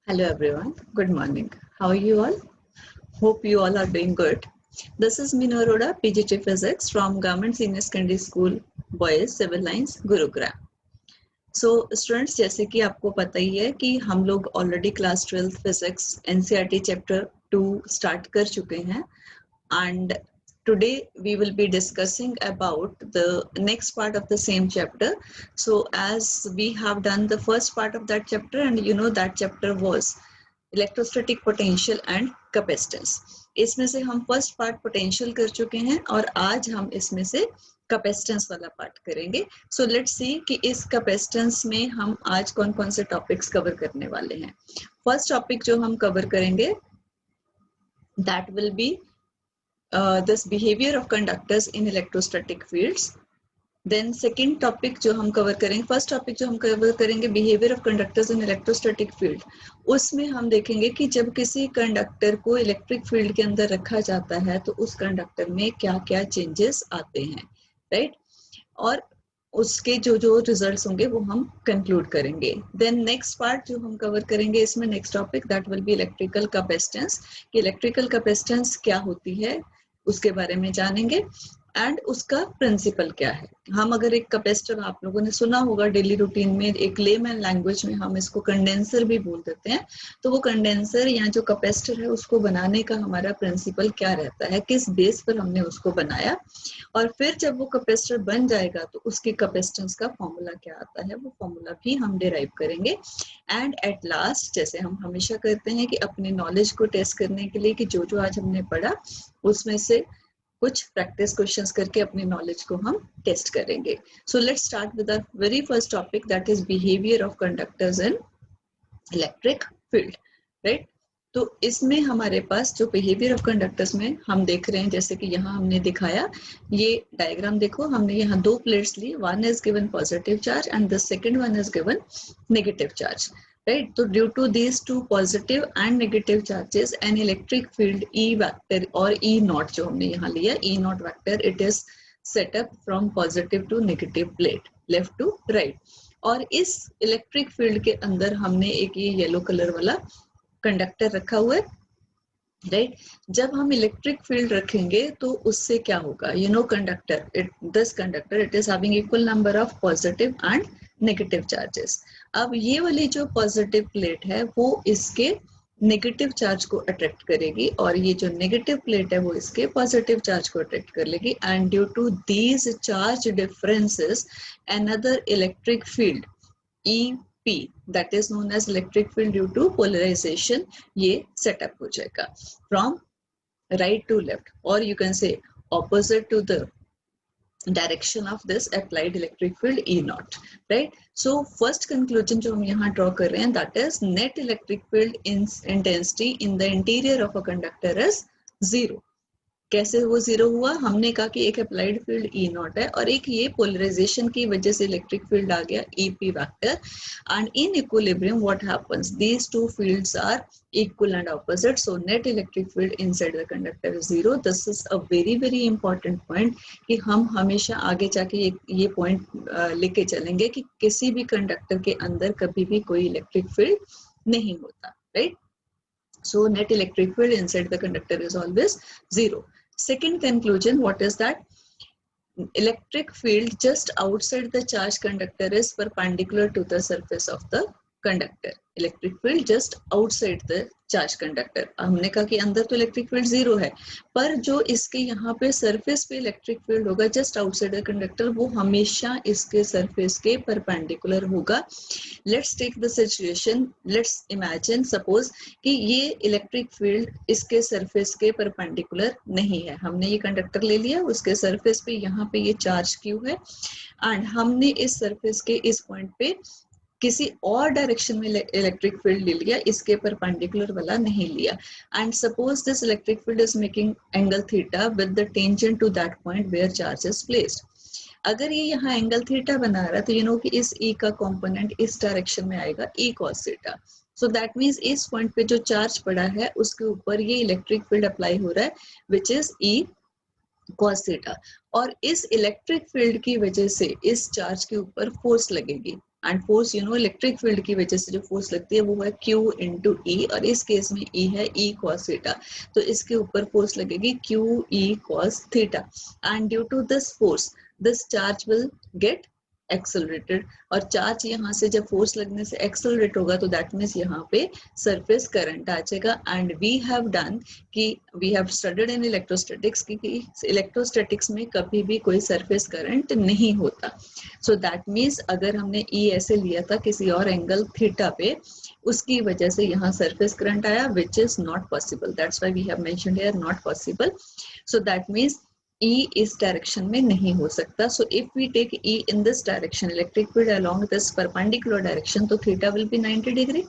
Hello everyone, good morning. How are you all? Hope you all are doing good. This is Minu Arora, PGT Physics from Government Senior Secondary School, Boys, Civil Lines, Gurugram. So students, जैसे कि आपको पता ही है कि हम लोग already class 12th physics NCERT chapter 2 start कर चुके हैं and today we will be discussing about the next part of the same chapter. So as we have done the first part of that chapter, and you know that chapter was electrostatic potential and capacitance. इसमें से हम first part potential कर चुके हैं और आज हम इसमें से कैपेसिटेंस वाला पार्ट करेंगे. सो लेट्स सी कि इस कैपेसिटेंस में हम आज कौन कौन से टॉपिक्स कवर करने वाले हैं. फर्स्ट टॉपिक जो हम कवर करेंगे that will be this behaviour of conductors in electrostatic fields. Then second topic जो हम कवर करेंगे, फर्स्ट टॉपिक जो हम कवर करेंगे behaviour of conductors in electrostatic field. उसमें हम देखेंगे कि जब किसी कंडक्टर को इलेक्ट्रिक फील्ड के अंदर रखा जाता है तो उस कंडक्टर में क्या क्या चेंजेस आते हैं, राइट? और उसके जो जो रिजल्ट्स होंगे वो हम कंक्लूड करेंगे. देन नेक्स्ट पार्ट जो हम कवर करेंगे इसमें next topic that will B electrical capacitance. कि इलेक्ट्रिकल कैपेसिटेंस क्या होती है उसके बारे में जानेंगे एंड उसका प्रिंसिपल क्या है. हम अगर एक कैपेसिटर, आप लोगों ने सुना होगा डेली रूटीन में, एक लेमैन लैंग्वेज में हम इसको कंडेंसर भी बोल देते हैं. तो वो कंडेंसर या जो कैपेसिटर है उसको बनाने का हमारा प्रिंसिपल क्या रहता है, किस बेस पर हमने उसको बनाया, और फिर जब वो कैपेसिटर बन जाएगा तो उसकी कैपेसिटेंस का फॉर्मूला क्या आता है, वो फॉर्मूला भी हम डिराइव करेंगे. एंड एट लास्ट, जैसे हम हमेशा करते हैं कि अपने नॉलेज को टेस्ट करने के लिए कि जो जो आज हमने पढ़ा उसमें से कुछ प्रैक्टिस क्वेश्चंस करके अपनी नॉलेज को हम टेस्ट करेंगे. So let's start with our very first topic that is behaviour of conductors in electric field, right? तो इसमें हमारे पास जो बिहेवियर ऑफ कंडक्टर्स में हम देख रहे हैं, जैसे कि यहाँ हमने दिखाया, ये डायग्राम देखो, हमने यहाँ दो प्लेट्स ली, one is given positive charge and the second one is given negative charge, right? So due to these two positive and negative charges, an electric field E vector or E naught जो हमने यहाँ लिया, E naught vector, it is set up from positive to negative plate, left to right. और इस electric field के अंदर हमने एक ये येलो कलर वाला कंडक्टर रखा हुआ है, राइट? जब हम इलेक्ट्रिक फील्ड रखेंगे तो उससे क्या होगा, you know conductor, this conductor it is having equal number of positive and negative charges. अब ये वाली जो पॉजिटिव प्लेट है वो इसके नेगेटिव चार्ज को अट्रैक्ट करेगी और ये जो नेगेटिव प्लेट है वो इसके पॉजिटिव चार्ज को अट्रैक्ट कर लेगी. And due to these charge differences another electric field EP, that is known as electric field due to polarization, ये सेटअप हो जाएगा from right to left, or you can say opposite to the direction of this applied electric field E naught, right? So first conclusion जो हम यहाँ draw कर रहे हैं, that is net electric field intensity in the interior of a conductor is 0. कैसे वो zero हुआ? हमने कहा कि एक अप्लाइड फील्ड E नॉट है और एक ये पोलराइजेशन की वजह से इलेक्ट्रिक फील्ड आ गया EP vector. And in equilibrium what happens, these two fields are equal and opposite, so net electric field inside the conductor is 0. this is a very very important point कि हम हमेशा आगे जाके ये point लेके चलेंगे कि किसी भी कंडक्टर के अंदर कभी भी कोई इलेक्ट्रिक फील्ड नहीं होता, right? So net electric field inside the conductor is always 0. Second conclusion, what is that? Electric field just outside the charged conductor is perpendicular to the surface of the conductor. Electric field just outside the charged conductor. हमने कहा कि अंदर तो electric field 0 है, पर जो इसके यहाँ पे सरफेस पे इलेक्ट्रिक फील्ड होगा जस्ट आउटसाइड द कंडक्टर, वो हमेशा इसके सरफेस के परपेंडिकुलर होगा. Let's take the situation, let's imagine, suppose कि ये इलेक्ट्रिक फील्ड इसके सरफेस के परपेंडिकुलर नहीं है. हमने ये कंडक्टर ले लिया, उसके सरफेस पे यहाँ पे ये चार्ज क्यू है एंड हमने इस सरफेस के इस पॉइंट पे किसी और डायरेक्शन में इलेक्ट्रिक फील्ड ले लिया, इसके परपेंडिकुलर वाला नहीं लिया. And suppose this electric field is making angle theta with the tangent to that point where charge is placed. अगर ये यहाँ एंगल थीटा बना रहा है तो यू नो कि इस E का कंपोनेंट इस डायरेक्शन में आएगा, E cos theta. So that means इस पॉइंट पे जो चार्ज पड़ा है उसके ऊपर ये इलेक्ट्रिक फील्ड अप्लाई हो रहा है which is E cos theta. और इस इलेक्ट्रिक फील्ड की वजह से इस चार्ज के ऊपर फोर्स लगेगी एंड फोर्स इलेक्ट्रिक फील्ड की वजह से जो फोर्स लगती है वो है Q इंटू ई, और इस केस में E है E cos थीटा, तो इसके ऊपर फोर्स लगेगी Q E cos theta, and due to this force this charge will get accelerated, और चार्ज यहाँ से जब फोर्स लगने से एक्सेलरेट होगा तो दैट मीन्स यहाँ पे सरफेस करंट आ जाएगा। एंड वी हैव डन कि we have studied in electrostatics कि इलेक्ट्रोस्टैटिक्स में कभी भी कोई सरफेस करंट नहीं होता। सो दैट मीन्स अगर हमने ई ऐसे लिया था किसी और एंगल थीटा पे, उसकी वजह से यहाँ सरफेस करंट आया, which is not possible, that's why we have mentioned here not possible. So that means E इस डायरेक्शन में नहीं हो सकता। So if we take E in this direction, electric field along this perpendicular direction, तो theta will be 90 degree.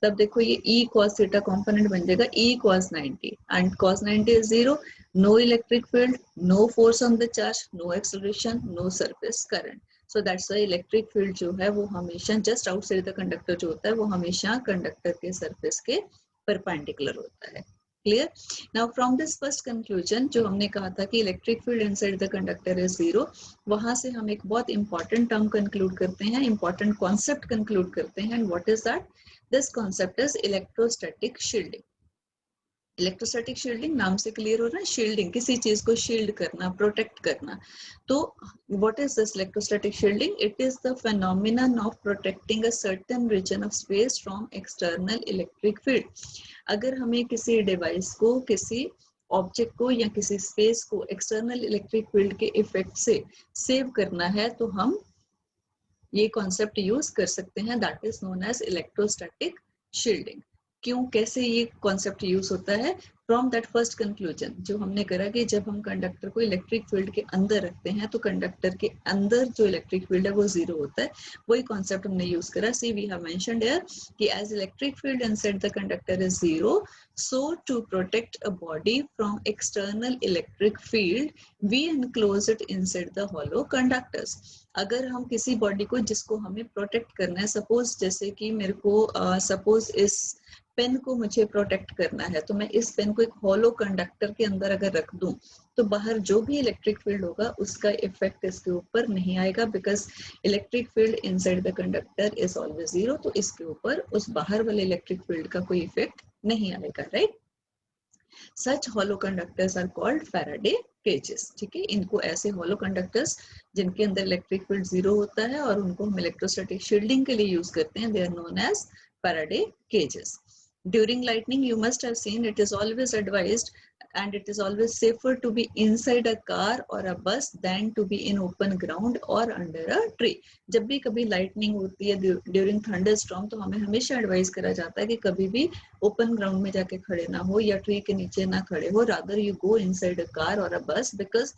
तब देखो ये E cos theta component बन जाएगा E cos 90, and cos 90 is 0, no electric field, no force on the charge, no acceleration, no surface current. So that's why electric field जो है वो हमेशा just outside the conductor जो होता है वो हमेशा कंडक्टर के सरफेस के परपेंडिकुलर होता है। Clear? Now from this first conclusion, जो हमने कहा था कि electric field inside the conductor is 0, वहां से हम एक बहुत इंपॉर्टेंट टर्म कंक्लूड करते हैं, इंपॉर्टेंट कॉन्सेप्ट कंक्लूड करते हैं, and what is that? This concept is electrostatic shielding. Electrostatic shielding नाम से क्लियर हो रहा है, शील्डिंग, किसी चीज को शील्ड करना, प्रोटेक्ट करना। तो what is this electrostatic shielding? It is the phenomenon of protecting a certain region of space from external electric field. अगर हमें किसी डिवाइस को, किसी ऑब्जेक्ट को या किसी स्पेस को एक्सटर्नल इलेक्ट्रिक फील्ड के इफेक्ट से सेव करना है तो हम ये कॉन्सेप्ट यूज कर सकते हैं, that is known as electrostatic shielding. क्यों, कैसे ये कॉन्सेप्ट यूज होता है? फ्रॉम दैट फर्स्ट कंक्लूजन जो हमने करा कि जब हम कंडक्टर को इलेक्ट्रिक फील्ड के अंदर रखते हैं तो कंडक्टर के अंदर जो इलेक्ट्रिक फील्ड है वो 0 होता है, वही कॉन्सेप्ट हमने यूज करा। See we have mentioned here कि as electric field inside the conductor is 0, so to protect a body from external electric field we enclose it inside the hollow conductors। अगर हम किसी बॉडी को जिसको हमें protect करना है, सपोज जैसे कि मेरे को सपोज इस पेन को मुझे प्रोटेक्ट करना है, तो मैं इस पेन को एक हॉलो कंडक्टर के अंदर अगर रख दूं तो बाहर जो भी इलेक्ट्रिक फील्ड होगा उसका इफेक्ट इसके ऊपर नहीं आएगा, because electric field inside the conductor is always 0, तो इसके ऊपर उस बाहर वाले इलेक्ट्रिक फील्ड का कोई इफेक्ट नहीं आएगा, right? Such hollow conductors are called Faraday cages. ठीक है, इनको ऐसे हॉलो कंडक्टर्स जिनके अंदर इलेक्ट्रिक फील्ड 0 होता है और उनको हम इलेक्ट्रोस्टैटिक शील्डिंग के लिए यूज करते हैं, they are known as Faraday cages. During lightning, you must have seen it is always advised and it is always safer to be inside a car or a bus than to be in open ground or under a tree। जब भी कभी lightning होती है during thunderstorm तो हमें हमेशा advice करा जाता है कि कभी भी ओपन ग्राउंड में जाके खड़े ना हो या ट्री के नीचे ना खड़े हो, rather you go inside a car और अ बस, बिकॉज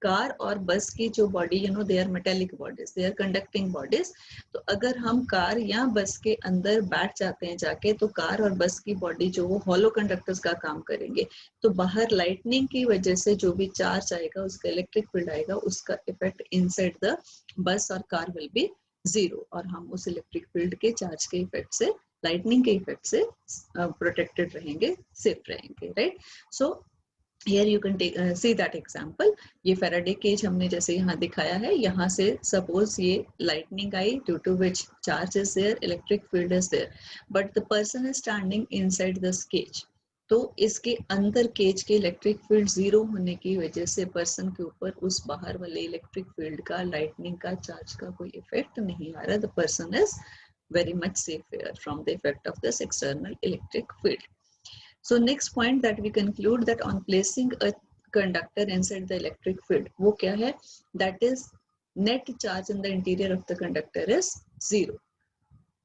कार और बस की जो body they are metallic bodies, they are conducting bodies. तो अगर हम कार या बस के अंदर बैठ जाते हैं जाके, तो कार और बस की बॉडी जो वो हॉलो कंडक्टर्स का काम करेंगे, तो बाहर लाइटनिंग की वजह से जो भी चार्ज आएगा, उसका इलेक्ट्रिक फील्ड आएगा, उसका इफेक्ट इनसाइड द बस और कार विल बी 0, और हम उस इलेक्ट्रिक फील्ड के चार्ज के इफेक्ट से, लाइटनिंग के इफेक्ट से प्रोटेक्टेड रहेंगे, सेफ रहेंगे, right? So here you can take see that example। ये फैराडे केज हमने जैसे यहाँ दिखाया है, यहाँ से सपोज ये लाइटनिंग आई, due to which charge is there, electric field is there, but the person is standing inside this cage. तो इसके अंदर केज के इलेक्ट्रिक फील्ड 0 होने की वजह से पर्सन के ऊपर उस बाहर वाले इलेक्ट्रिक फील्ड का, लाइटनिंग का, चार्ज का कोई इफेक्ट नहीं आ रहा। The person is very much safer from the effect of this external electric field। So next point that we conclude that on placing a conductor inside the electric field, वो क्या है? That is net charge in the interior of the conductor is 0।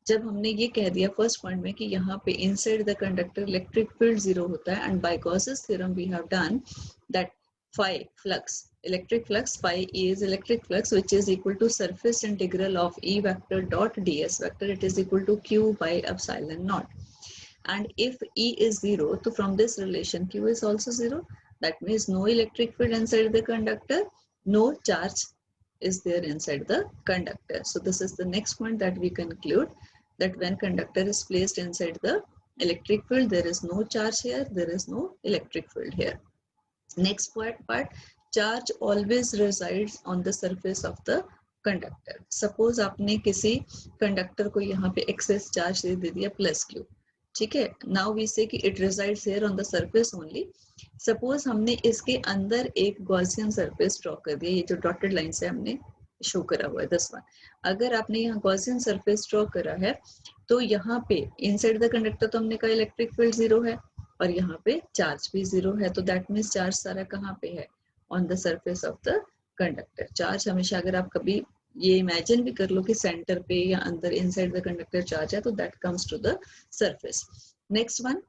जब हमने ये कह दिया first point में कि यहाँ पे inside the conductor electric field 0 होता है, and by Gauss's theorem we have done that phi flux, electric flux, phi E is electric flux, which is equal to surface integral of E vector dot ds vector, it is equal to Q by epsilon naught। And if E is 0, so from this relation Q is also 0, that means no electric field inside the conductor, no charge is there inside the conductor। So this is the next point that we conclude, that when conductor is placed inside the electric field, there is no charge here, there is no electric field here। Next part, charge always resides on the surface of the conductor. Suppose आपने किसी conductor को यहाँ पे access charge दे दिया plus Q, ठीक है. Now we से कि it resides here on the surface only. Suppose हमने इसके अंदर एक गॉसियन सरफेस ड्रॉ कर दिया, ये जो डॉटेड लाइन से हमने शो करा हुआ है दिस वन. अगर आपने यहाँ गॉसियन सरफेस ड्रॉ करा है तो यहाँ पे इनसाइड द कंडक्टर तो हमने कहा इलेक्ट्रिक फील्ड जीरो है और यहाँ पे चार्ज भी जीरो है. तो दैट मीन्स चार्ज सारा कहाँ पे है? On the surface of the conductor. Charge हमेशा, अगर आप कभी ये इमेजिन भी कर लो कि सेंटर पे या अंदर इनसाइड द कंडक्टर चार्ज है तो that comes to the surface. Next one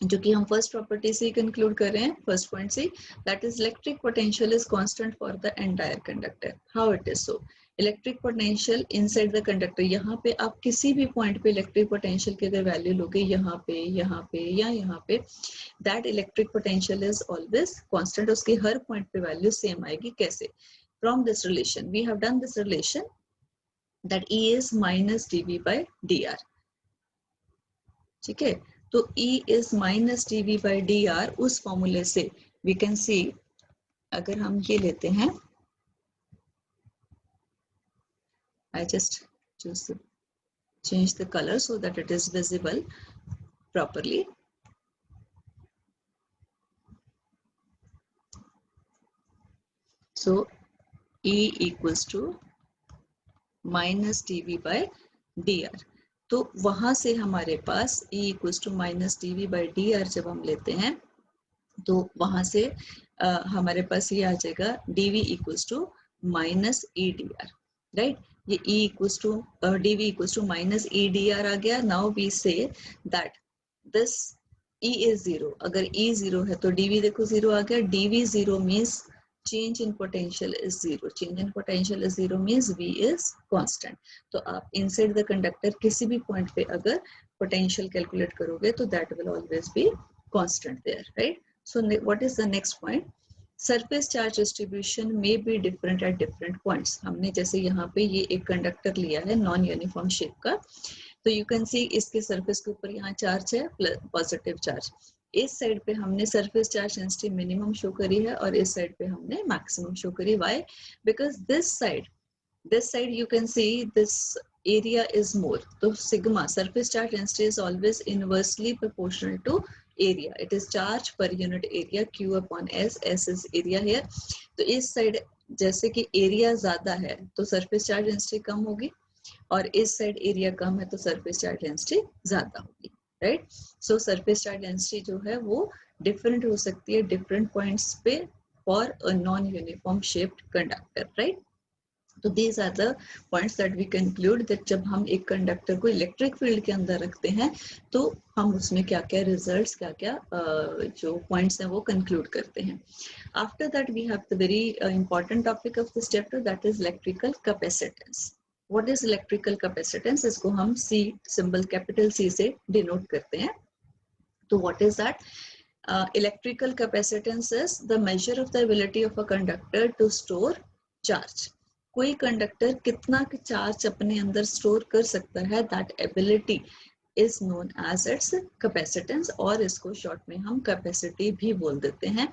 जो कि हम फर्स्ट प्रॉपर्टी से कंक्लूड कर रहे हैं, फर्स्ट पॉइंट से, that is electric potential is constant for the entire conductor. How it is so? Electric potential inside the conductor, यहाँ पे आप किसी भी पॉइंट पे इलेक्ट्रिक पोटेंशियल की अगर वैल्यू लोगे, यहाँ पे या यहाँ पे, that electric potential is always constant. उसकी हर पॉइंट पे वैल्यू सेम आएगी. कैसे? From this relation we have done this relation that E is minus dV by dr. ठीक है, तो E is minus dV by dr, उस फॉर्मूले से वी कैन सी, अगर हम ये लेते हैं, I just choose to change the color so that it is visible properly. So E equals to minus dV by dr. तो वहां से हमारे पास E equals to minus dV by dr जब हम लेते हैं तो वहां से हमारे पास ये आ जाएगा dV equals to minus E dr, right. ये E equals to dV equals to minus E dr आ गया. Now we say that this E is zero. अगर E zero है तो dV देखो zero आ गया. dV zero means change in potential is zero. Change in potential is zero means V is constant. तो आप inside the conductor किसी भी point पे अगर potential calculate करोगे तो that will always be constant there, right? So what is the next point? Surface charge distribution may be different at different points. हमने जैसे यहाँ पे ये एक कंडक्टर लिया है नॉन यूनिफॉर्म शेप का, तो यू कैन सी इसके सरफेस के ऊपर यहाँ चार्ज है पॉजिटिव चार्ज. इस साइड पे हमने surface charge density minimum show करी है और इस साइड पे हमने मैक्सिमम शो करी. Why? Because this side you can see this area is more. So sigma, surface charge density, is always inversely proportional to area. It is charge per unit area, Q upon S. S is area here. तो इस side जैसे कि area ज्यादा है तो surface charge density कम होगी और इस साइड एरिया कम है तो सरफेस चार्ज डेंसिटी ज्यादा होगी, right. So surface charge density जो है वो डिफरेंट हो सकती है डिफरेंट पॉइंट्स पे for a non uniform shaped conductor, right. तो these are the points that we conclude that जब हम एक कंडक्टर को इलेक्ट्रिक फील्ड के अंदर रखते हैं तो हम उसमें क्या क्या रिजल्ट्स, क्या क्या जो पॉइंट्स हैं वो कंक्लूड करते हैं. After that we have the very important topic of this chapter, that is electrical capacitance. What is electrical capacitance? इसको हम C सिंबल कैपिटल C से डिनोट करते हैं. तो what is that? Electrical capacitance is the measure of the ability of a conductor to store charge. कोई conductor कितना charge अपने अंदर स्टोर कर सकता है, that ability is known as its capacitance, और इसको शॉर्ट में हम कैपेसिटी भी बोल देते हैं.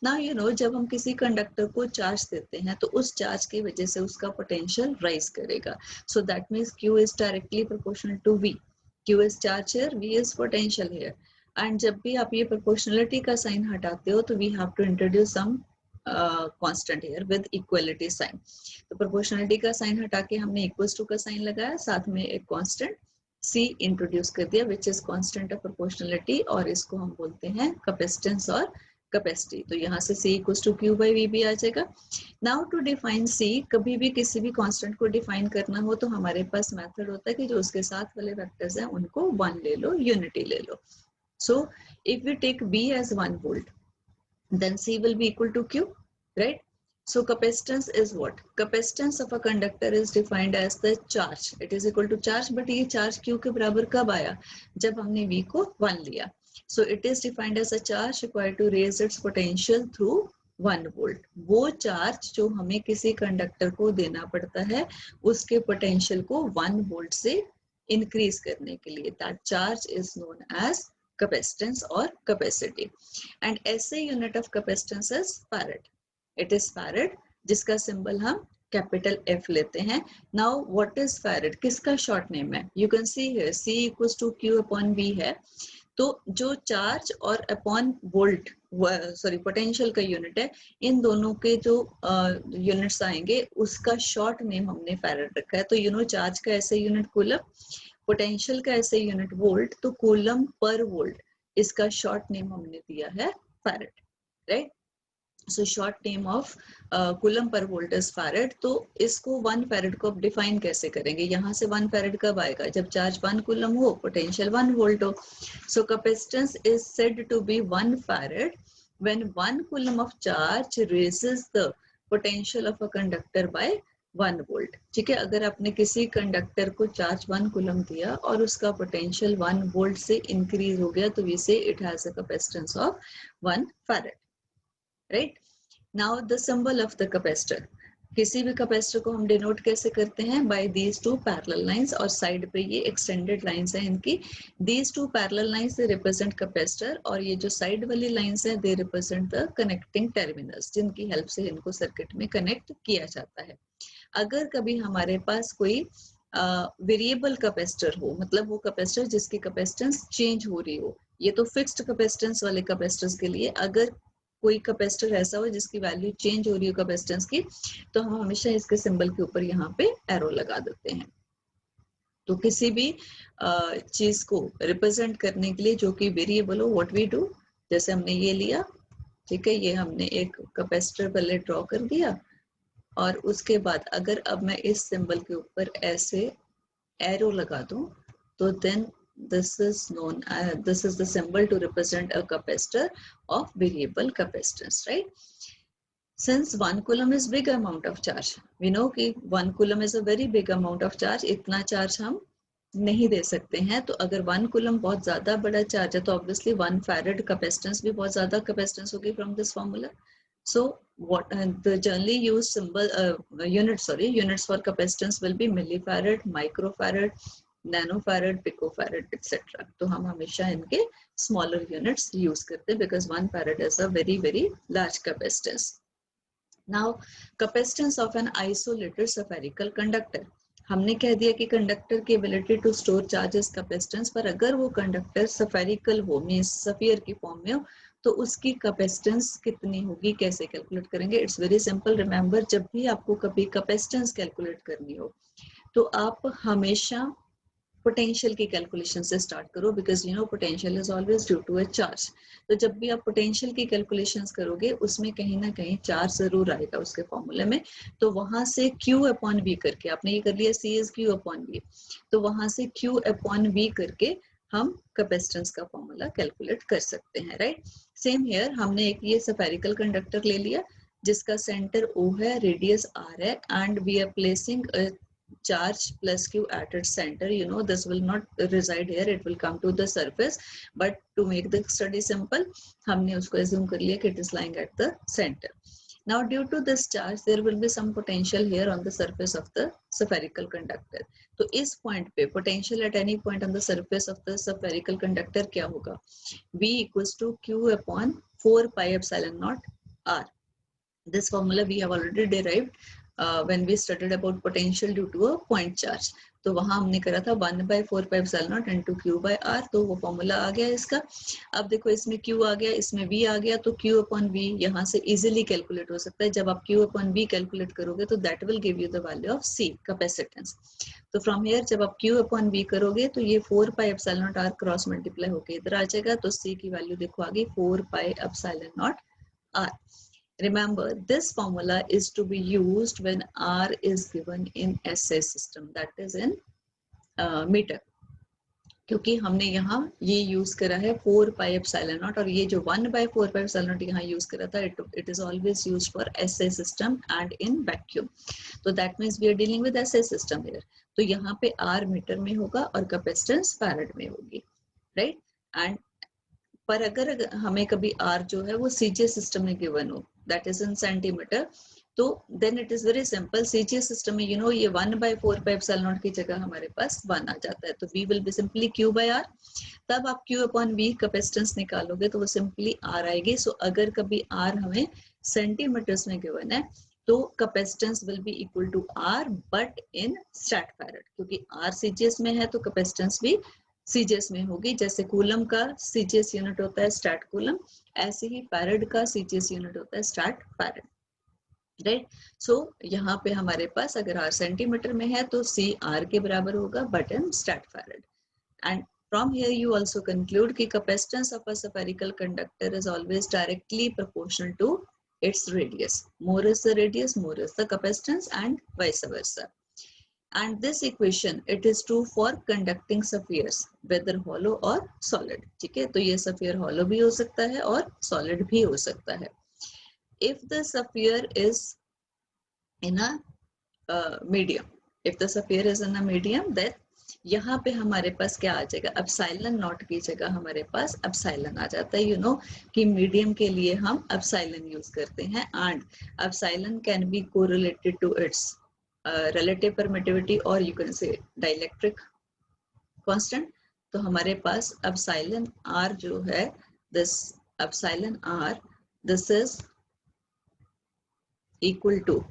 नाउ यू नो जब हम किसी कंडक्टर को चार्ज देते हैं तो उस चार्ज की वजह से उसका पोटेंशियल राइज करेगा. So that means Q is directly proportional to V. Q is charge here, V is potential here. And जब भी आप ये प्रोपोर्शनलिटी का साइन हटाते हो तो we have to introduce some constant here with equality sign. तो प्रोपोर्शनलिटी का साइन हटा के हमने इक्वल्स टू का साइन लगाया, साथ में एक कांस्टेंट C इंट्रोड्यूस कर दिया which is constant of proportionality, और इसको हम बोलते हैं कैपेसिटेंस और कैपेसिटी. तो यहाँ से C equals to Q by V भी आ जाएगा. नाउ टू डिफाइन C, कभी भी किसी भी कांस्टेंट को डिफाइन करना हो तो हमारे पास मेथड होता है कि जो उसके साथ वाले वेक्टर्स हैं उनको 1 ले लो, यूनिटी ले लो. So if we take B as 1 volt then C will be equal to Q, right? So capacitance is what? Capacitance of a conductor is defined as the charge. It is equal to charge, but ये charge Q के बराबर कब आया? जब हमने V को 1 लिया. So it is defined as a charge required to raise its potential through 1 volt. वो चार्ज जो हमें किसी कंडक्टर को देना पड़ता है उसके पोटेंशियल को 1 वोल्ट से इंक्रीज करने के लिए, that charge is known as capacitance or capacity. And SI unit of capacitance is farad. It is farad, जिसका सिंबल हम कैपिटल F लेते हैं. नाउ व्हाट इज फैरेड, किसका शॉर्ट नेम है? You can see here C equals to Q upon V है. तो जो charge और अपॉन वोल्ट, सॉरी पोटेंशियल का यूनिट है, इन दोनों के जो यूनिट्स आएंगे उसका शॉर्ट नेम हमने फैरेड रखा है. तो यू नो चार्ज का ऐसे यूनिट कूलम, पोटेंशियल का ऐसे यूनिट वोल्ट, तो कूलम पर वोल्ट इसका शॉर्ट नेम हमने दिया है farad, right. So short name of coulomb per volt is farad. तो इसको 1 फैरेड को अब डिफाइन कैसे करेंगे? यहाँ से 1 फैरेड कब आएगा? जब चार्ज 1 कूलम हो, पोटेंशियल 1 वोल्ट हो. So capacitance is said to be 1 farad when 1 coulomb of charge raises the potential of a conductor by 1 volt. ठीक है, अगर आपने किसी कंडक्टर को चार्ज 1 कूलम दिया और उसका पोटेंशियल 1 वोल्ट से इंक्रीज हो गया, तो we say it has a capacitance of 1 farad, right. Now the symbol of the capacitor, किसी भी कैपेसिटर को हम डिनोट कैसे करते हैं? By these two parallel lines, और साइड पे ये एक्सटेंडेड लाइंस हैं इनकी. These two parallel lines they represent capacitor, और ये जो साइड वाली लाइंस हैं they represent the connecting terminals, जिनकी हेल्प से इनको सर्किट में कनेक्ट किया जाता है. अगर कभी हमारे पास कोई वेरिएबल कैपेसिटर हो, मतलब वो कैपेसिटर जिसकी कैपेसिटेंस चेंज हो रही हो, ये तो फिक्स्ड कैपेसिटेंस वाले कैपेसिटर्स के लिए. अगर कोई कैपेसिटर ऐसा हो जिसकी वैल्यू चेंज हो रही हो कैपेसिटेंस की, तो हम हमेशा इसके सिंबल के ऊपर यहाँ पे एरो लगा देते हैं. तो किसी भी चीज को रिप्रेजेंट करने के लिए जो कि वेरिएबल हो, व्हाट वी डू, जैसे हमने ये लिया, ठीक है, ये हमने एक कैपेसिटर पहले ड्रॉ कर दिया, और उसके बाद अगर अब मैं इस सिंबल के ऊपर ऐसे एरो लगा दूं, तो then this is the symbol to represent a capacitor of variable capacitance, right? Since 1 coulomb is big amount of charge, we know कि 1 coulomb is a very big amount of charge. इतना charge हम नहीं दे सकते हैं. तो अगर 1 coulomb बहुत ज्यादा बड़ा चार्ज है, तो ऑब्वियसली 1 फैरेड कैपेसिटेंस भी बहुत ज्यादा कैपेसिटेंस होगी from this formula. So what the generally used units for capacitance will be millifarad, microfarad, nanofarad, picofarad, etc. तो हम हमेशा इनके smaller units use करते हैं because 1 farad is a very very large capacitance. Now capacitance of an isolated spherical conductor, हमने कह दिया कि कंडक्टर की ability to store charges capacitance, पर अगर वो कंडक्टर स्फेरिकल हो, मींस स्फीयर की फॉर्म में हो, तो उसकी कैपेसिटेंस कितनी होगी, कैसे कैलकुलेट करेंगे? It's very simple. रिमेंबर, जब भी आपको कभी कैपेसिटेंस कैलकुलेट करनी हो, तो आप हमेशा पोटेंशियल की कैलकुलेशन से स्टार्ट करो, because you know potential is always due to a charge. तो जब भी आप पोटेंशियल की कैलकुलेशंस करोगे, उसमें कहीं ना कहीं चार्ज जरूर आएगा उसके फॉर्मूले में. तो वहां से Q अपॉन V करके, आपने ये कर लिया C is Q upon V, तो वहां से Q अपॉन V करके हम कैपेसिटेंस का फॉर्मूला कैलकुलेट कर सकते हैं, राइट. सेम हियर, हमने एक ये स्फेरिकल कंडक्टर ले लिया जिसका सेंटर O है, रेडियस R है, and we are placing charge plus Q at its center. You know this will not reside here, it will come to the surface, but to make the study simple, हमने उसको assume कर लिया कि it is lying at the center. Now due to this charge there will be some potential here on the surface of the spherical conductor. तो इस point पे potential at any point on the surface of the spherical conductor क्या होगा? V equals to Q upon 4 pi epsilon naught R. This formula we have already derived when we studied about potential due to a point charge. तो वहां हमने करा था 1/4 pi epsilon naught into Q by R, तो वो formula आ गया इसका. अब देखो इसमें Q आ गया, इसमें V आ गया, तो Q upon V यहाँ से easily कैलकुलेट हो सकता है. जब आप Q upon V कैलकुलेट करोगे तो that will give you the value of C, capacitance. तो फ्रॉम हेयर जब आप Q upon V करोगे तो ये 4 pi epsilon naught R cross multiply होके इधर आ जाएगा, तो C की वैल्यू देखो आ गई 4 pi epsilon naught R. Remember, this formula is to be used when R is given in SI system, that is in meter. क्योंकि हमने यहाँ ये यूज करा है 4 pi epsilon naught, और ये जो 1/4 pi epsilon naught यहाँ यूज करा था, it is always used for SI system and in vacuum. तो that means we are dealing with SI system here. तो यहाँ पे R मीटर में होगा और कैपेसिटेंस फैरेड में होगी, राइट. एंड पर अगर हमें कभी R जो है वो CGS सिस्टम में गिवन हो, दैट इज इन सेंटीमीटर, तो then it is very simple. CGS system में यू नो ये 1/4 pi epsilon naught की जगह हमारे पास 1 आ जाता है, तो V will be simply Q by R. तब आप Q upon V कैपेसिटेंस निकालोगे तो वो सिंपली R आएगी. सो अगर कभी R हमें सेंटीमीटर्स में गिवन है, तो capacitance will be equal to R but in stat farad, क्योंकि आर सीजीएस में है तो कैपेसिटेंस भी सीजीएस में होगी। जैसे कूलम का सीजीएस यूनिट होता है स्टैट कूलम, ऐसे ही फैरड का सीजीएस यूनिट होता है स्टैट फैरड, राइट। सो यहाँ पे हमारे पास अगर आर सेंटीमीटर में है तो सी आर के बराबर होगा but in stat farad. And from here you also conclude कि capacitance of a spherical conductor is always directly proportional to its radius. More is the radius, more is the capacitance, and vice versa. And this equation it is true for conducting spheres, whether hollow or solid. ठीक है, तो ये sphere hollow भी हो सकता है और solid भी हो सकता है. If the sphere is in a medium, if the sphere is in a medium, then यहाँ पे हमारे पास क्या आ जाएगा, एप्सिलॉन नॉट की जगह हमारे पास एप्सिलॉन आ जाता है। यू नो कि मीडियम के लिए हम एप्सिलॉन यूज करते हैं and epsilon can be correlated to its relative permittivity और you can say dielectric constant. तो हमारे पास एप्सिलॉन आर जो है, this epsilon R this is equal to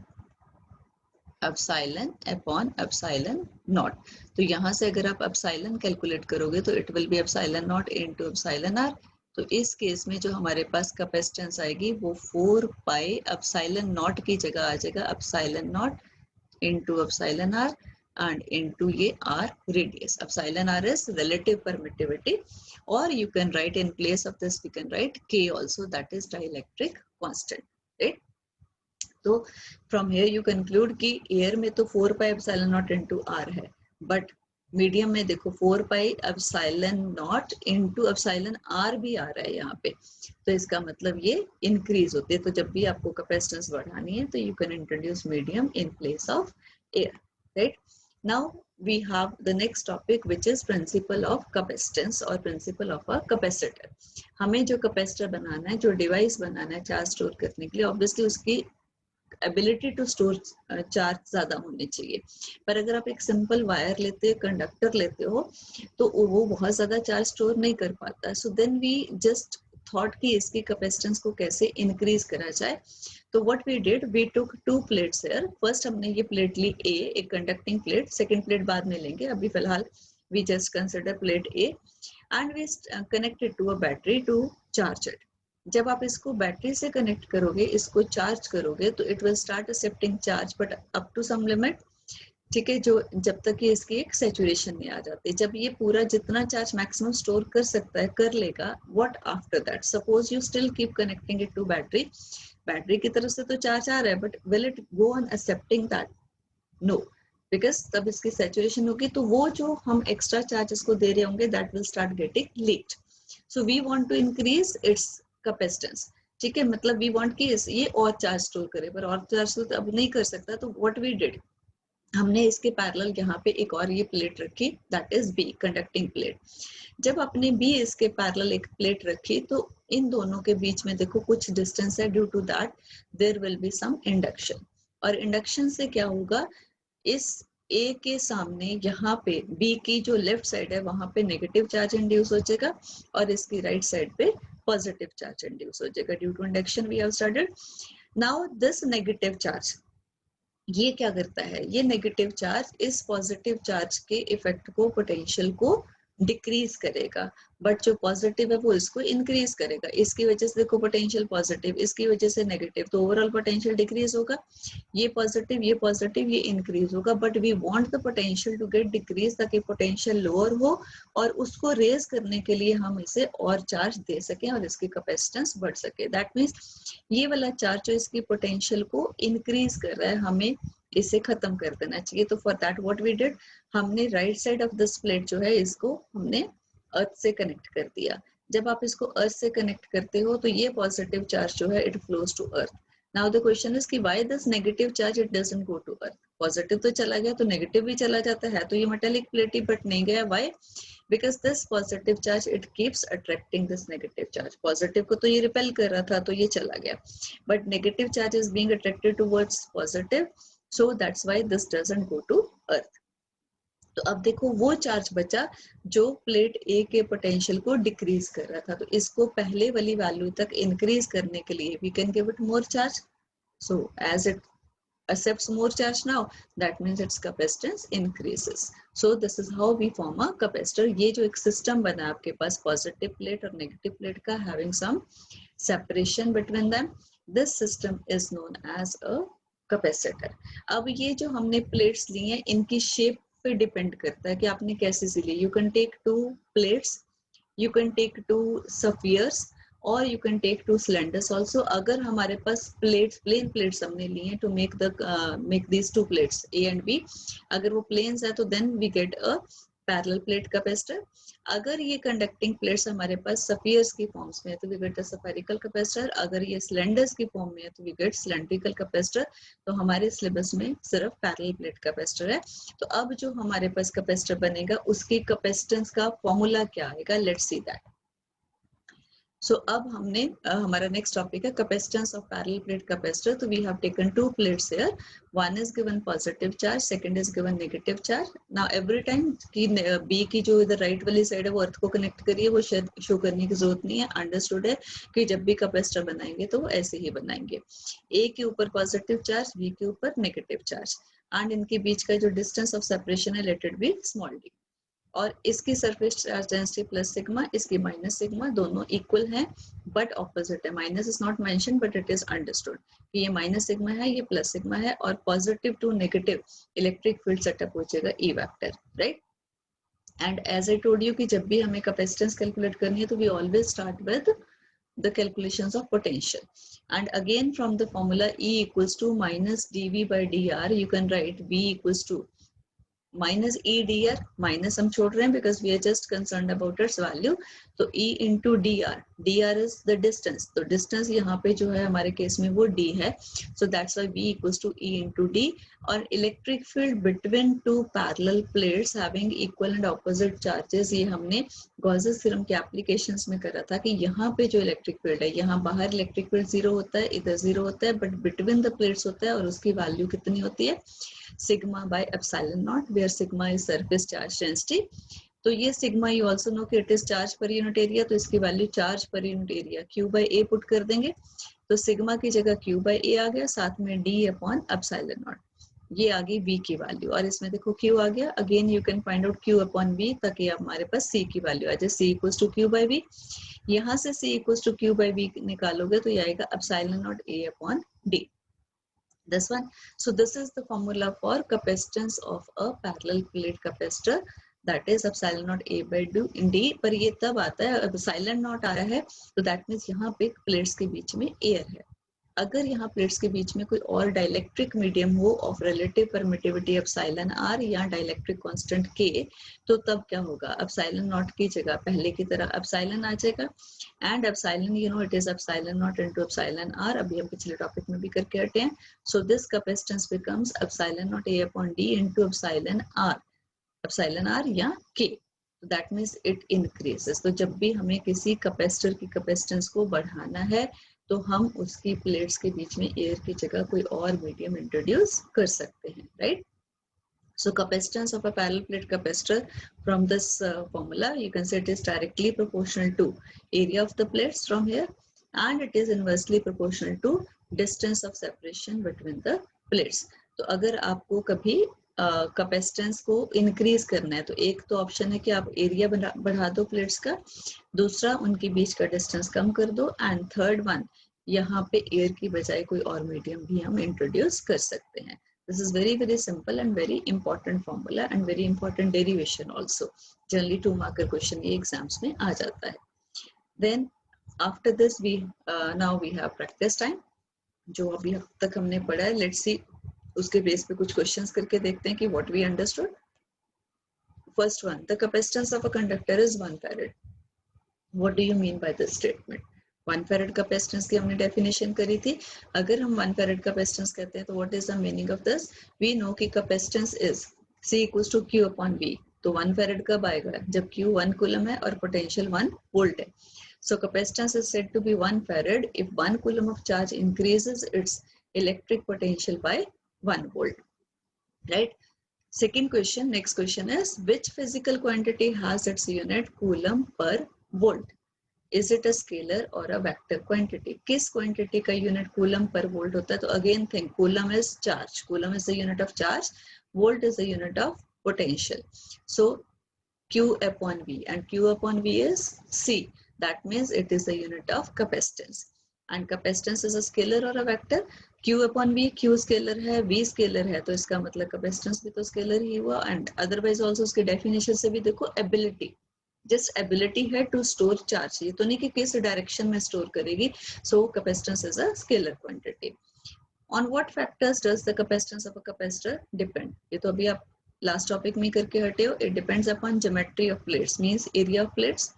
epsilon upon epsilon naught. तो यहाँ से अगर आप एप्सिलॉन कैलकुलेट करोगे तो it will be epsilon naught into epsilon R. तो इस केस में जो हमारे पास कैपेसिटेंस आएगी वो 4 पाई एप्सिलॉन नॉट की जगह आ जाएगा epsilon naught into epsilon R and into ये R radius. Epsilon R is relative permittivity और you can write in place of this we can write K also, that is dielectric constant, right. तो from here you conclude कि air में तो 4 pi epsilon naught into R है, but medium में देखो 4 pi epsilon naught into epsilon R भी आ रहा है यहाँ पे। तो इसका मतलब ये इंक्रीज होते हैं। तो जब भी आपको कैपेसिटेंस बढ़ानी है तो you can introduce medium in place of air, right. Now we have the next topic which is principle of capacitance और principle of a capacitor. हमें जो कैपेसिटर बनाना है, जो डिवाइस बनाना है चार्ज स्टोर करने के लिए, ऑब्वियसली उसकी एबिलिटी टू स्टोर चार्ज ज्यादा होनी चाहिए। पर अगर आप एक सिंपल वायर लेते हो, कंडक्टर लेते हो, तो वो बहुत ज्यादा चार्ज स्टोर नहीं कर पाता। So then we just thought कि इसकी कैपेसिटेंस को कैसे इंक्रीज करा जाए। तो what we did, we took 2 plates here. First हमने ये प्लेट ली ए, एक कंडक्टिंग प्लेट, सेकेंड प्लेट बाद में लेंगे, अभी फिलहाल we just consider plate A and we connected to a battery to charge it. जब आप इसको बैटरी से कनेक्ट करोगे, इसको चार्ज करोगे, तो it will start accepting charge but up to some limit, ठीक है, जो जब तक ये इसकी एक सैचुरेशन नहीं आ जाती। जब ये पूरा जितना चार्ज मैक्सिमम स्टोर कर सकता है कर लेगा, what after that, suppose you still keep connecting it to battery, battery की तरफ से तो चार्ज आ रहा है but will it go on accepting that? No, because तब इसकी सैचुरेशन होगी, तो वो जो हम एक्स्ट्रा चार्जेस को दे रहे होंगे that will start getting leaked. So we want to increase its capacitance, ठीक है, मतलब वी वांट कि ये और चार्ज स्टोर करे, पर और चार्ज तो अब नहीं कर सकता। तो व्हाट वी डिड, हमने इसके पैरेलल यहाँ पे एक और ये प्लेट रखी, that is be conducting plate. जब आपने बी इसके पैरेलल एक प्लेट रखी तो इन दोनों के बीच में देखो कुछ डिस्टेंस है, due to that there will be some induction. और इंडक्शन से क्या होगा, इस ए के सामने यहाँ पे बी की जो लेफ्ट साइड है वहां पे नेगेटिव चार्ज इंड्यूस हो जाएगा और इसकी राइट साइड पे पॉजिटिव चार्ज इंड्यूस हो जाएगा due to induction we have studied. Now this negative charge ये क्या करता है, ये नेगेटिव चार्ज इस पॉजिटिव चार्ज के इफेक्ट को, पोटेंशियल को डिक्रीज करेगा, बट जो पॉजिटिव है वो इसको इंक्रीज करेगा। इसकी वजह से देखो पोटेंशियल पॉजिटिव, इसकी वजह से नेगेटिव, तो ओवरऑल पोटेंशियल डिक्रीज होगा। ये पॉजिटिव ये इंक्रीज होगा, but we want the potential to get decrease ताकि पोटेंशियल लोअर हो और उसको रेज करने के लिए हम इसे और चार्ज दे सकें और इसकी कैपेसिटेंस बढ़ सके। दैट मीन्स ये वाला चार्ज जो इसकी पोटेंशियल को इंक्रीज कर रहा है, हमें इसे खत्म कर देना चाहिए। तो for that what we did, हमने right side of this plate जो है इसको हमने अर्थ से कनेक्ट कर दिया। जब आप इसको अर्थ से कनेक्ट करते हो तो ये पॉजिटिव चार्ज जो है it flows to earth. Now the question is कि why this negative charge it doesn't go to earth. Positive तो चला गया तो नेगेटिव भी चला जाता है, तो ये मेटालिक प्लेट ही, बट नहीं गया। Why? Because this positive charge it keeps attracting this negative charge. Positive को तो ये रिपेल कर रहा था तो ये चला गया, but negative charge is being attracted towards positive, so that's why this doesn't go to earth. तो अब देखो वो चार्ज बचा जो प्लेट ए के पोटेंशियल को डिक्रीज कर रहा था, तो इसको पहले वाली वैल्यू तक इंक्रीज करने के लिए we can give it more charge. So as it accepts more charge now, that means its capacitance increases. So this is how we form a capacitor. ये जो एक system बना आपके पास positive plate और negative plate का having some separation between them, this system is known as a capacitor. अब ये जो हमने plates ली हैं इनकी shape पे depend करता है कि आपने कैसे सी ली. You can take two plates, you can take two spheres और you can take two cylinders also. अगर हमारे पास plates, plain plates हमने ली हैं to make these two plates A and B, अगर वो planes है तो then we get a parallel plate capacitor. अगर ये conducting plates हमारे पास spheres की forms में है तो we get a spherical capacitor. अगर ये cylinders की form में है तो we get cylindrical capacitor. तो हमारे syllabus में सिर्फ parallel plate capacitor है. तो अब जो हमारे पास capacitor बनेगा उसकी capacitance का formula क्या आएगा? Let's see that. So अब हमने हमारा next topic है capacitance of parallel plate capacitor. तो we have taken two plates here. One is given positive charge, second is given negative charge. Now every time कि B की जो इधर right वाली side है वो अर्थ को connect करिए, वो show करने की जरूरत नहीं है. Understood है कि जब भी capacitor बनाएंगे तो वो ऐसे ही बनाएंगे. A के ऊपर positive charge, B के ऊपर negative charge. And इनके बीच का जो distance of separation है let it be small d. और इसकी surface charge density plus sigma, इसकी माइनस सिग्मा, दोनों इक्वल हैं बट ऑपोजिट है. Minus is not mention but it is understood कि ये माइनस सिग्मा है, ये प्लस सिग्मा है और positive to negative electric field setup हो जाएगा E vector, right. And as I told you कि जब भी हमें कैपेसिटेंस कैलकुलेट करनी है तो we always start with the calculations of potential. And again from the formula E equals to minus dV by dr, you can write V equals to minus E D R. Minus हम छोड़ रहे हैं because we are just concerned about its value. तो E into D R, D R is the distance. तो distance यहाँ पे जो है हमारे केस में वो डी है. So that's why V equals to E into D. और electric field between two parallel plates having equal and opposite charges, ये हमने गॉसेस थ्योरम के एप्लीकेशंस में करा था कि यहाँ पे जो इलेक्ट्रिक फील्ड है, यहाँ बाहर इलेक्ट्रिक फील्ड जीरो होता है, इधर जीरो होता है, बट बिटवीन द प्लेट्स होता है और उसकी वैल्यू कितनी होती है? sigma by epsilon naught, where sigma is surface charge density. तो ये sigma you also know कि it is charge per unit area, तो इसकी value charge per unit area Q by A put कर देंगे. तो sigma की जगह Q by A आ गया, साथ में D upon epsilon naught. ये आ गई V की वैल्यू और इसमें देखो Q आ गया. Again you can find out Q upon V ताकि हमारे पास C की वैल्यू आ जाए. C equals to Q by V. यहाँ से C equals to Q by V निकालोगे तो ये आएगा epsilon naught A upon D. This one. So this is the formula for capacitance of a parallel plate capacitor, that is epsilon naught A by D. पर ये तब आता है epsilon naught आ रहा है तो that means यहाँ पे प्लेट्स के बीच में एयर है. अगर यहाँ प्लेट्स के बीच में कोई और डाइलेक्ट्रिक मीडियम हो of relative permittivity epsilon R या डाइलेक्ट्रिक कांस्टेंट के, तो तब क्या होगा? एप्सिलॉन नॉट की जगह पहले की तरह एप्सिलॉन आ जाएगा. And epsilon you know it is epsilon naught into epsilon R. अभी हम पिछले टॉपिक में भी करके हटे हैं. So this capacitance becomes epsilon naught A upon D into epsilon R या K. That means it increases. तो जब भी हमें किसी कैपेसिटर की कैपेसिटेंस को बढ़ाना है तो हम उसकी प्लेट्स के बीच में एयर की जगह कोई और मीडियम इंट्रोड्यूस कर सकते हैं, right. So capacitance of a parallel plate capacitor from this formula, you can say it is directly proportional to area of the plates from here, and it is inversely proportional to distance of separation between the plates. तो अगर आपको कभी capacitance को increase करना है तो एक तो ऑप्शन है कि आप एरिया बढ़ा दो प्लेट्स का, दूसरा उनके बीच का डिस्टेंस कम कर दो, एंड थर्ड वन यहाँ पे एयर की बजाय कोई और मीडियम भी हम इंट्रोड्यूस कर सकते हैं. This is very very simple and very important formula and very important derivation also. Generally 2 marker question ये exams में आ जाता है. Then after this we now we have practice time. जो अभी तक हमने पढ़ा है, let's see उसके बेस पे कुछ क्वेश्चंस करके देखते हैं कि what we understood. First one, the capacitance of a conductor is 1 farad. What do you mean by this statement? 1 farad capacitance की हमने डेफिनेशन करी थी. अगर हम 1 farad capacitance कहते हैं तो what is the meaning of this? We know कि capacitance is C equals to Q upon V. तो 1 farad कब आएगा? जब Q 1 coulomb है और potential 1 volt है. So capacitance is said to be 1 farad if 1 coulomb of charge increases its electric potential by 1 volt, right? Second question, next question is which physical quantity has its unit coulomb per volt? Is it a scalar और a vector quantity? किस quantity का unit coulomb per volt होता है? तो again think, coulomb is charge, coulomb is the unit of charge, volt is the unit of potential. So Q upon V, and Q upon V is C. That means it is the unit of capacitance. And capacitance is a scalar or a vector. Q upon V, Q scalar है, V scalar है, तो इसका मतलब capacitance भी तो scalar ही हुआ. And otherwise also उसके definition से भी देखो, ability, just ability है to store charge. ये तो नहीं कि किस डायरेक्शन में स्टोर करेगी. So capacitance is a scalar quantity. On what factors does the capacitance of a capacitor depend? ये तो अभी आप लास्ट टॉपिक में करके हटे हो. It depends upon geometry of plates, means area of plates,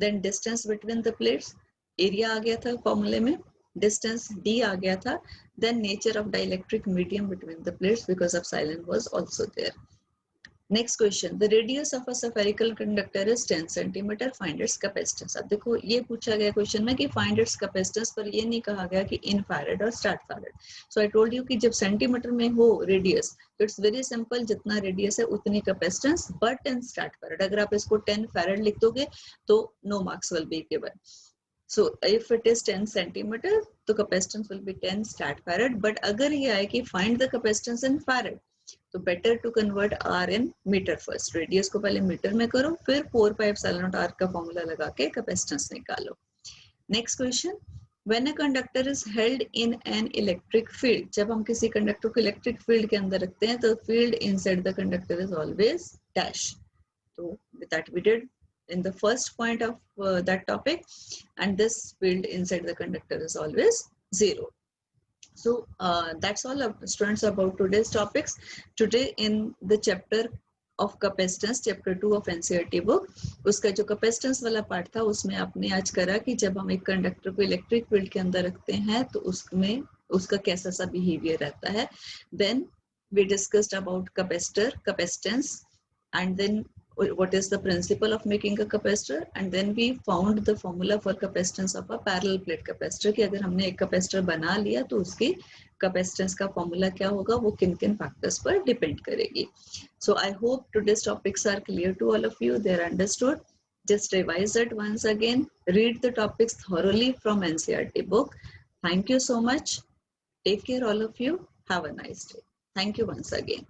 then distance between the plates, area आ गया था फॉर्मूले में, distance d आ गया था, then nature of dielectric medium between the plates, because epsilon was also there. Next question, the radius of a spherical conductor is 10 centimetre, find its capacitance. अब देखो ये पूछा गया क्वेश्चन में कि फाइंड इट्स कैपेसिटेंस, पर ये नहीं कहा गया कि इन फैरेड और stat farad. So I told you कि जब सेंटीमीटर में हो रेडियस, तो इट्स वेरी सिंपल, जितना रेडियस है उतनी capacitance, but in stat farad. अगर आप इसको 10 फैरेड लिख दोगे तो no marks will be given. So if it is 10 centimeter, तो capacitance will be 10 stat farad. But अगर ये आए कि find the capacitance in farad, तो better to convert R in meter first. Radius को पहले मीटर में करो, फिर 4 pi epsilon naught R का फॉर्मूला लगा के capacitance निकालो. Next question, when a conductor is held in an electric field, जब हम किसी कंडक्टर को इलेक्ट्रिक फील्ड के अंदर रखते हैं तो field inside the conductor is always dash. So with that we did in the first point of that topic, and this field inside the conductor is always 0. So that's all students about today's topics. Today in the chapter of capacitance, chapter 2 of NCERT book, उसका जो capacitance वाला part था उसमें आपने आज करा कि जब हम एक कंडक्टर को इलेक्ट्रिक फील्ड के अंदर रखते हैं तो उसमें उसका कैसा सा बिहेवियर रहता है. Then we discussed about capacitor, capacitance, and then what is the principle of making a capacitor, and then we found the formula for capacitance of a parallel plate capacitor कि अगर हमने एक कैपेसिटर बना लिया तो उसकी कैपेसिटेंस का formula क्या होगा, वो किन किन फैक्टर्स पर डिपेंड करेगी. So I hope today's topics are clear to all of you, they're understood. Just revise it once again, read the topics thoroughly from NCERT book. Thank you so much. Take care all of you. Have a nice day. Thank you once again.